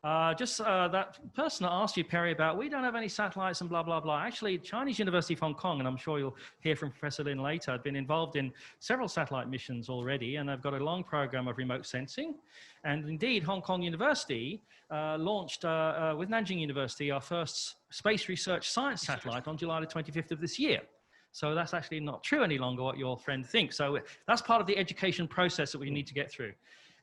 That person that asked you, Perry, about we don't have any satellites and blah, blah, blah. Actually, Chinese University of Hong Kong, and I'm sure you'll hear from Professor Lin later, have been involved in several satellite missions already, and they've got a long program of remote sensing. And indeed, Hong Kong University launched with Nanjing University our first space research science satellite on July the 25th of this year. So that's actually not true any longer, what your friend thinks. So that's part of the education process that we need to get through.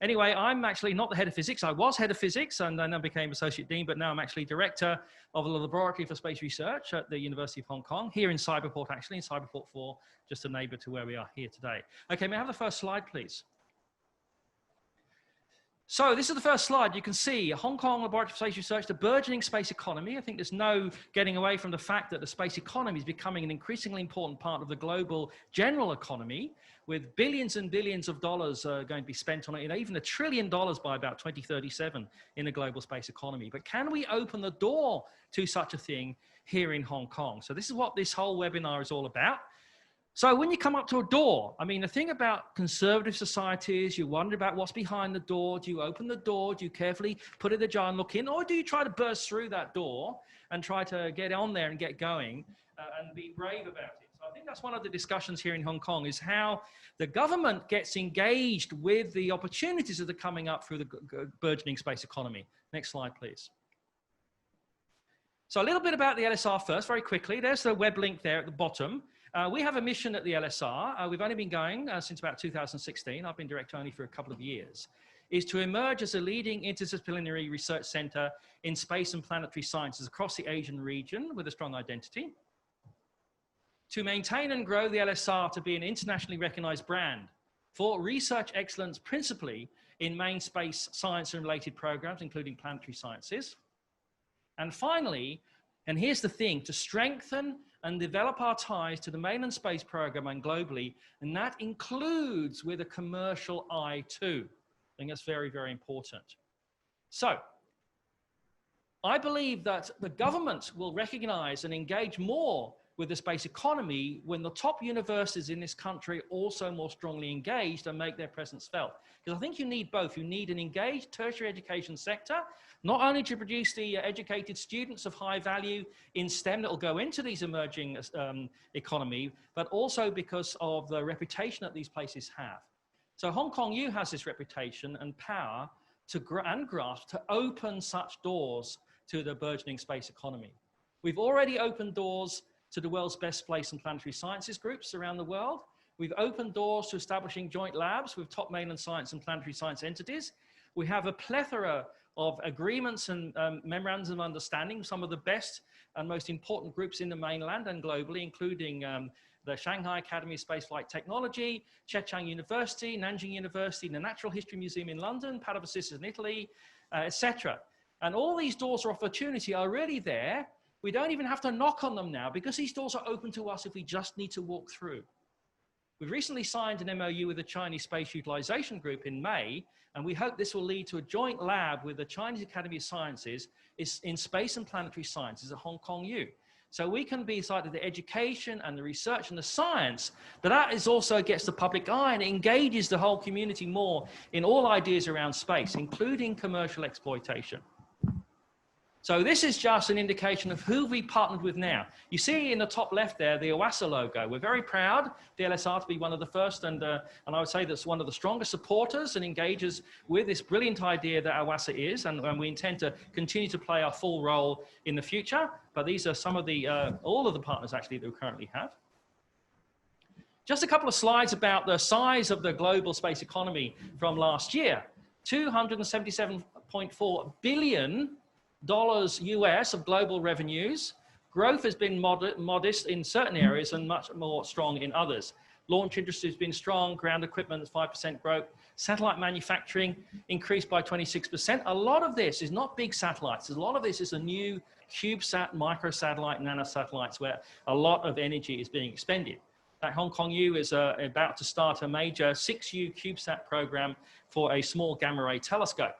Anyway, I'm actually not the head of physics. I was head of physics and then I became associate dean, but now I'm actually director of the laboratory for space research at the University of Hong Kong, here in Cyberport, actually, in Cyberport 4, just a neighbor to where we are here today. Okay, may I have the first slide, please? So this is the first slide. You can see Hong Kong Laboratory for Space Research, the burgeoning space economy. I think there's no getting away from the fact that the space economy is becoming an increasingly important part of the global general economy, with billions and billions of dollars going to be spent on it, even $1 trillion by about 2037 in the global space economy. But can we open the door to such a thing here in Hong Kong? So this is what this whole webinar is all about. So when you come up to a door, I mean, the thing about conservative societies, you wonder about what's behind the door. Do you open the door? Do you carefully put it ajar and look in? Or do you try to burst through that door and try to get on there and get going and be brave about it? So I think that's one of the discussions here in Hong Kong, is how the government gets engaged with the opportunities that are coming up through the burgeoning space economy. Next slide, please. So a little bit about the LSR first, very quickly. There's the web link there at the bottom. We have a mission at the LSR. We've only been going since about 2016. I've been director only for a couple of years. Is to emerge as a leading interdisciplinary research center in space and planetary sciences across the Asian region with a strong identity. To maintain and grow the LSR to be an internationally recognized brand for research excellence, principally in main space science and related programs, including planetary sciences. And finally, and here's the thing, to strengthen and develop our ties to the mainland space program and globally, and that includes with a commercial eye too. I think that's very, very important. So, I believe that the government will recognize and engage more with the space economy when the top universities in this country are also more strongly engaged and make their presence felt. Because I think you need both. You need an engaged tertiary education sector, not only to produce the educated students of high value in STEM that will go into these emerging economy, but also because of the reputation that these places have. So Hong Kong U has this reputation and power to grasp to open such doors to the burgeoning space economy. We've already opened doors to the world's best place and planetary sciences groups around the world. We've opened doors to establishing joint labs with top mainland science and planetary science entities. We have a plethora of agreements and memorandums of understanding with some of the best and most important groups in the mainland and globally, including the Shanghai Academy of Spaceflight Technology, Zhejiang University, Nanjing University, the Natural History Museum in London, Padova Sisters in Italy, etc. And all these doors of opportunity are really there. We don't even have to knock on them now because these doors are open to us if we just need to walk through. We've recently signed an MOU with the Chinese Space Utilization Group in May, and we hope this will lead to a joint lab with the Chinese Academy of Sciences in space and planetary sciences at Hong Kong U. So we can be side of the education and the research and the science, but that is also gets the public eye and it engages the whole community more in all ideas around space, including commercial exploitation. So this is just an indication of who we partnered with now. You see in the top left there, the OASA logo. We're very proud, the LSR, to be one of the first and I would say that's one of the strongest supporters and engagers with this brilliant idea that OASA is, and we intend to continue to play our full role in the future. But these are some of the, all of the partners actually that we currently have. Just a couple of slides about the size of the global space economy from last year. $277.4 billion US of global revenues. Growth has been modest in certain areas and much more strong in others. Launch industry has been strong, ground equipment 5% growth, satellite manufacturing increased by 26%. A lot of this is not big satellites. A lot of this is the new CubeSat, microsatellite, nanosatellites where a lot of energy is being expended. That Hong Kong U is about to start a major 6U CubeSat program for a small gamma ray telescope.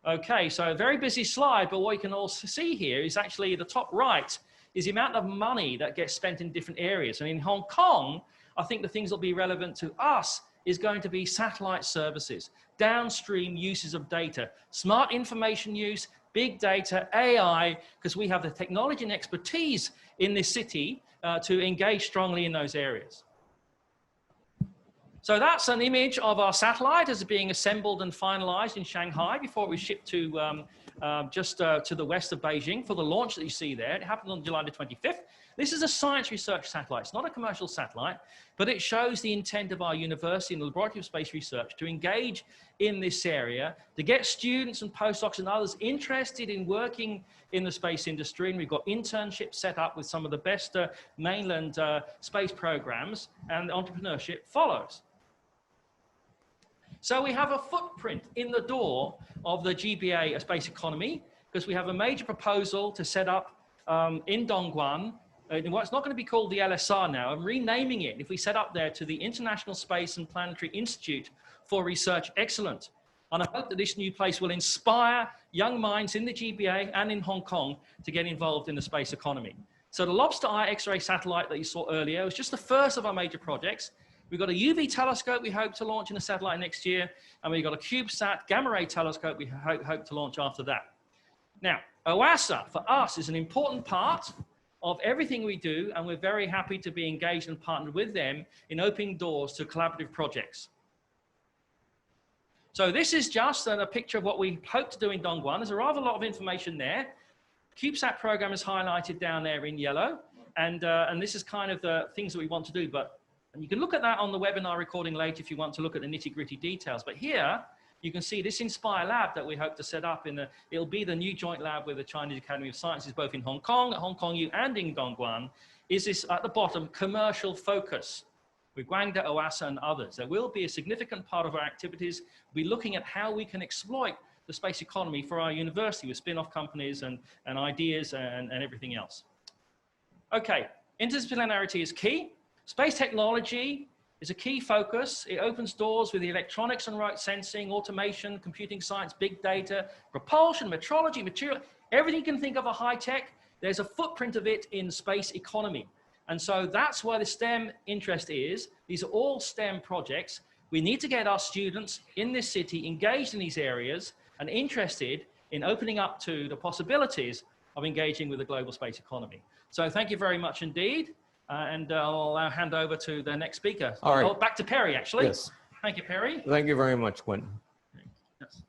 Okay, so a very busy slide, but what you can also see here is actually the top right is the amount of money that gets spent in different areas. And in Hong Kong, I think the things that will be relevant to us is going to be satellite services, downstream uses of data, smart information use, big data, AI, because we have the technology and expertise in this city to engage strongly in those areas. So that's an image of our satellite as being assembled and finalized in Shanghai before it was shipped to just to the west of Beijing for the launch that you see there. It happened on July the 25th. This is a science research satellite. It's not a commercial satellite, but it shows the intent of our university and the Laboratory of Space Research to engage in this area, to get students and postdocs and others interested in working in the space industry. And we've got internships set up with some of the best mainland space programs, and entrepreneurship follows. So we have a footprint in the door of the GBA space economy, because we have a major proposal to set up in Dongguan. It's not going to be called the LSR now. I'm renaming it, if we set up there, to the International Space and Planetary Institute for Research Excellence. And I hope that this new place will inspire young minds in the GBA and in Hong Kong to get involved in the space economy. So the Lobster Eye X-ray satellite that you saw earlier was just the first of our major projects. We've got a UV telescope we hope to launch in a satellite next year, and we've got a CubeSat gamma ray telescope we hope to launch after that. Now, OASA for us is an important part of everything we do, and we're very happy to be engaged and partnered with them in opening doors to collaborative projects. So this is just a picture of what we hope to do in Dongguan. There's a rather lot of information there. CubeSat program is highlighted down there in yellow, and this is kind of the things that we want to do. And you can look at that on the webinar recording later if you want to look at the nitty-gritty details. But here, you can see this Inspire lab that we hope to set up it'll be the new joint lab with the Chinese Academy of Sciences, both in Hong Kong, at Hong Kong U, and in Dongguan, is this at the bottom, commercial focus with Guangda, OASA, and others. There will be a significant part of our activities. We'll be looking at how we can exploit the space economy for our university with spin-off companies and ideas and everything else. Okay, interdisciplinarity is key. Space technology is a key focus. It opens doors with the electronics and remote sensing, automation, computing science, big data, propulsion, metrology, material, everything you can think of a high tech, there's a footprint of it in space economy. And so that's where the STEM interest is. These are all STEM projects. We need to get our students in this city engaged in these areas and interested in opening up to the possibilities of engaging with the global space economy. So thank you very much indeed. And I'll hand over to the next speaker. All right. Oh, back to Perry, actually. Yes. Thank you, Perry. Thank you very much, Quentin. Yes.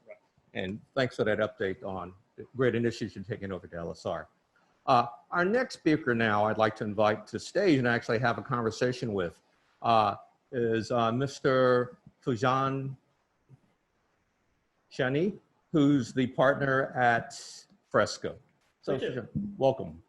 And thanks for that update on the great initiatives you're taking over to LSR. Our next speaker now I'd like to invite to stage and actually have a conversation with is Mr. Fujian Shani, who's the partner at Fresco. So welcome.